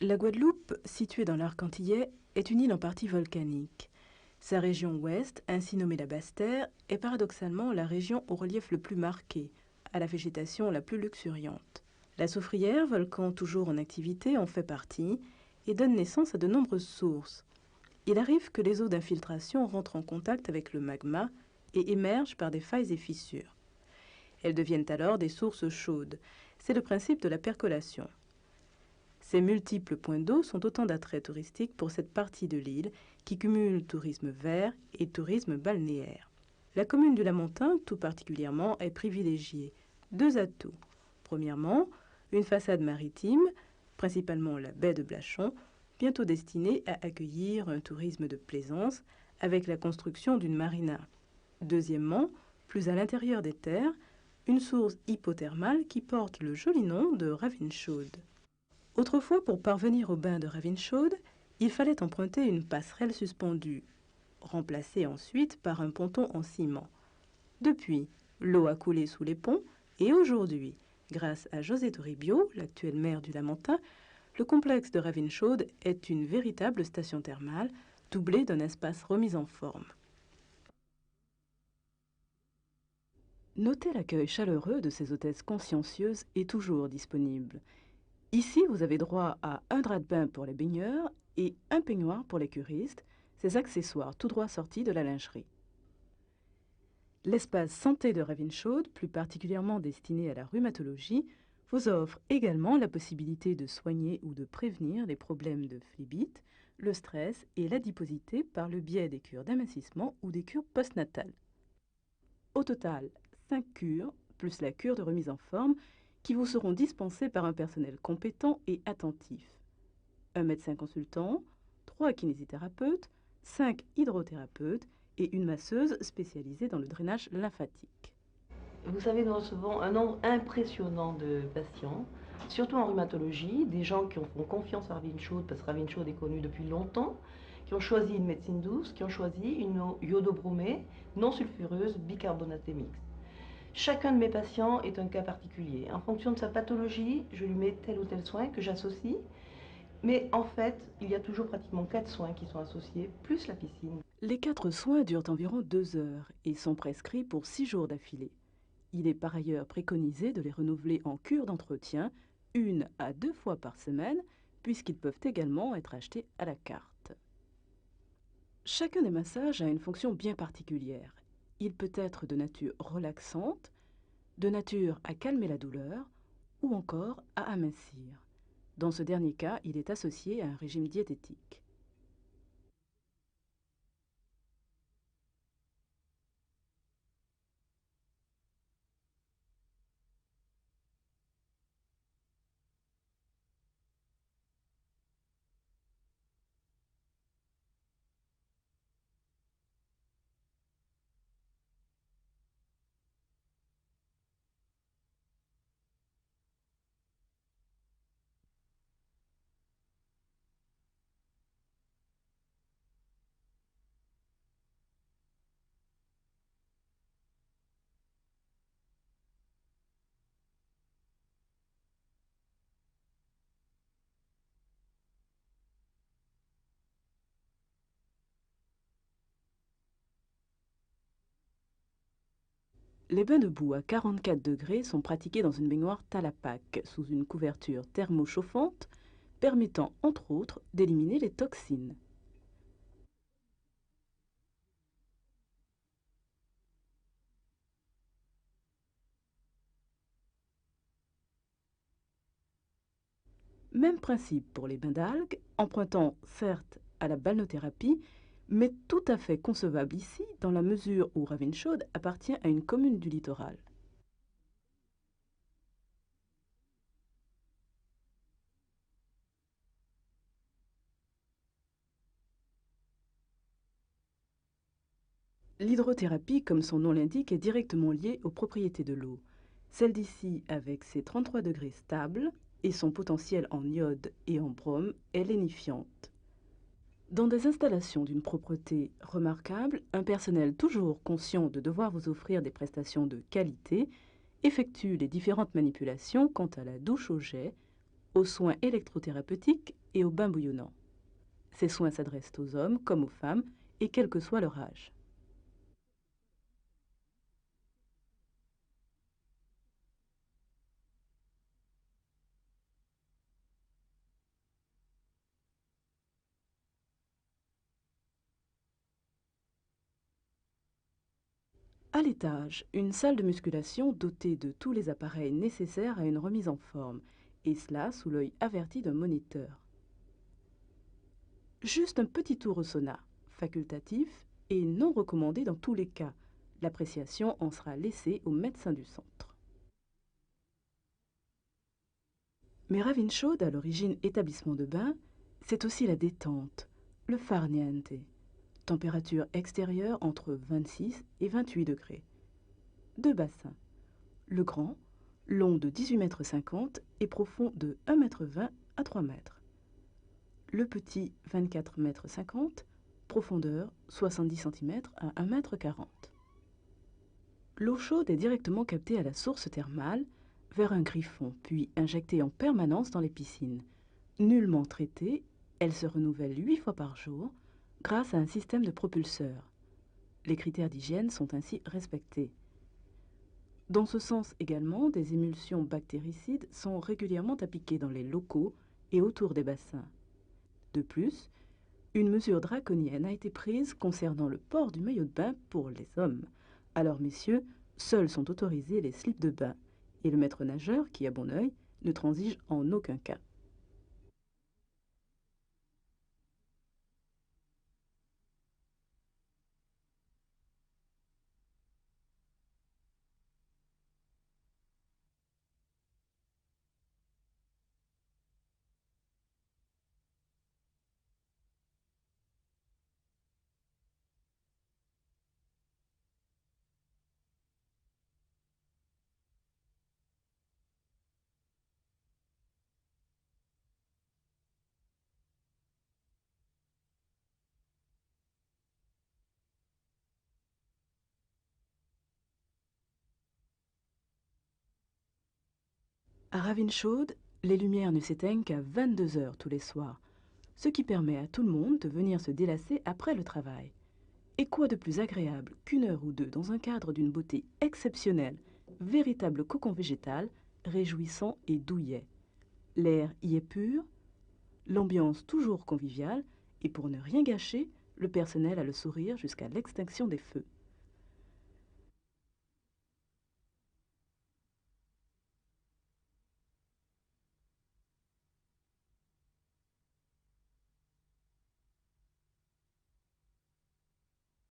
La Guadeloupe, située dans l'arc antillais, est une île en partie volcanique. Sa région ouest, ainsi nommée la Basse-Terre, est paradoxalement la région au relief le plus marqué, à la végétation la plus luxuriante. La Soufrière, volcan toujours en activité, en fait partie et donne naissance à de nombreuses sources. Il arrive que les eaux d'infiltration rentrent en contact avec le magma et émergent par des failles et fissures. Elles deviennent alors des sources chaudes. C'est le principe de la percolation. Ces multiples points d'eau sont autant d'attraits touristiques pour cette partie de l'île qui cumule tourisme vert et tourisme balnéaire. La commune du Lamentin, tout particulièrement, est privilégiée. Deux atouts. Premièrement, une façade maritime, principalement la baie de Blachon, bientôt destinée à accueillir un tourisme de plaisance avec la construction d'une marina. Deuxièmement, plus à l'intérieur des terres, une source hypothermale qui porte le joli nom de Ravinchaude. Autrefois, pour parvenir au bain de Ravinchaude, il fallait emprunter une passerelle suspendue, remplacée ensuite par un ponton en ciment. Depuis, l'eau a coulé sous les ponts et aujourd'hui, grâce à José Toribio, l'actuel maire du Lamentin, le complexe de Ravinchaude est une véritable station thermale, doublée d'un espace remis en forme. Notez l'accueil chaleureux de ces hôtesses consciencieuses et toujours disponibles. Ici, vous avez droit à un drap de bain pour les baigneurs et un peignoir pour les curistes, ces accessoires tout droit sortis de la lingerie. L'espace santé de Ravinchaude, plus particulièrement destiné à la rhumatologie, vous offre également la possibilité de soigner ou de prévenir les problèmes de phlébite, le stress et l'adiposité par le biais des cures d'amincissement ou des cures postnatales. Au total, 5 cures, plus la cure de remise en forme, qui vous seront dispensées par un personnel compétent et attentif. Un médecin consultant, 3 kinésithérapeutes, 5 hydrothérapeutes et une masseuse spécialisée dans le drainage lymphatique. Vous savez, nous recevons un nombre impressionnant de patients, surtout en rhumatologie, des gens qui font confiance à Ravinchaude, parce que Ravinchaude est connu depuis longtemps, qui ont choisi une médecine douce, qui ont choisi une eau iodobromée, non sulfureuse, bicarbonatée mixte. Chacun de mes patients est un cas particulier. En fonction de sa pathologie, je lui mets tel ou tel soin que j'associe. Mais en fait, il y a toujours pratiquement 4 soins qui sont associés, plus la piscine. Les 4 soins durent environ 2 heures et sont prescrits pour 6 jours d'affilée. Il est par ailleurs préconisé de les renouveler en cure d'entretien 1 à 2 fois par semaine, puisqu'ils peuvent également être achetés à la carte. Chacun des massages a une fonction bien particulière. Il peut être de nature relaxante, de nature à calmer la douleur ou encore à amincir. Dans ce dernier cas, il est associé à un régime diététique. Les bains de boue à 44 degrés sont pratiqués dans une baignoire Talapac, sous une couverture thermochauffante, permettant entre autres d'éliminer les toxines. Même principe pour les bains d'algues, empruntant certes à la balnéothérapie, mais tout à fait concevable ici dans la mesure où Ravinchaude appartient à une commune du littoral. L'hydrothérapie, comme son nom l'indique, est directement liée aux propriétés de l'eau. Celle d'ici, avec ses 33 degrés stables et son potentiel en iode et en brome, est lénifiante. Dans des installations d'une propreté remarquable, un personnel toujours conscient de devoir vous offrir des prestations de qualité effectue les différentes manipulations quant à la douche au jet aux soins électrothérapeutiques et aux bains bouillonnants. Ces soins s'adressent aux hommes comme aux femmes et quel que soit leur âge. À l'étage, une salle de musculation dotée de tous les appareils nécessaires à une remise en forme, et cela sous l'œil averti d'un moniteur. Juste un petit tour au sauna, facultatif et non recommandé dans tous les cas. L'appréciation en sera laissée au médecin du centre. Mais Ravinchod, à l'origine établissement de bain, c'est aussi la détente, le farniente. Température extérieure entre 26 et 28 degrés. Deux bassins. Le grand, long de 18,50 m et profond de 1,20 m à 3 m. Le petit, 24,50 m, profondeur 70 cm à 1,40 m. L'eau chaude est directement captée à la source thermale vers un griffon, puis injectée en permanence dans les piscines. Nullement traitée, elle se renouvelle 8 fois par jour grâce à un système de propulseurs. Les critères d'hygiène sont ainsi respectés. Dans ce sens également, des émulsions bactéricides sont régulièrement appliquées dans les locaux et autour des bassins. De plus, une mesure draconienne a été prise concernant le port du maillot de bain pour les hommes. Alors messieurs, seuls sont autorisés les slips de bain, et le maître nageur, qui a bon œil, ne transige en aucun cas. À Ravinchod, les lumières ne s'éteignent qu'à 22 heures tous les soirs, ce qui permet à tout le monde de venir se délasser après le travail. Et quoi de plus agréable qu'une heure ou deux dans un cadre d'une beauté exceptionnelle, véritable cocon végétal, réjouissant et douillet. L'air y est pur, l'ambiance toujours conviviale, et pour ne rien gâcher, le personnel a le sourire jusqu'à l'extinction des feux.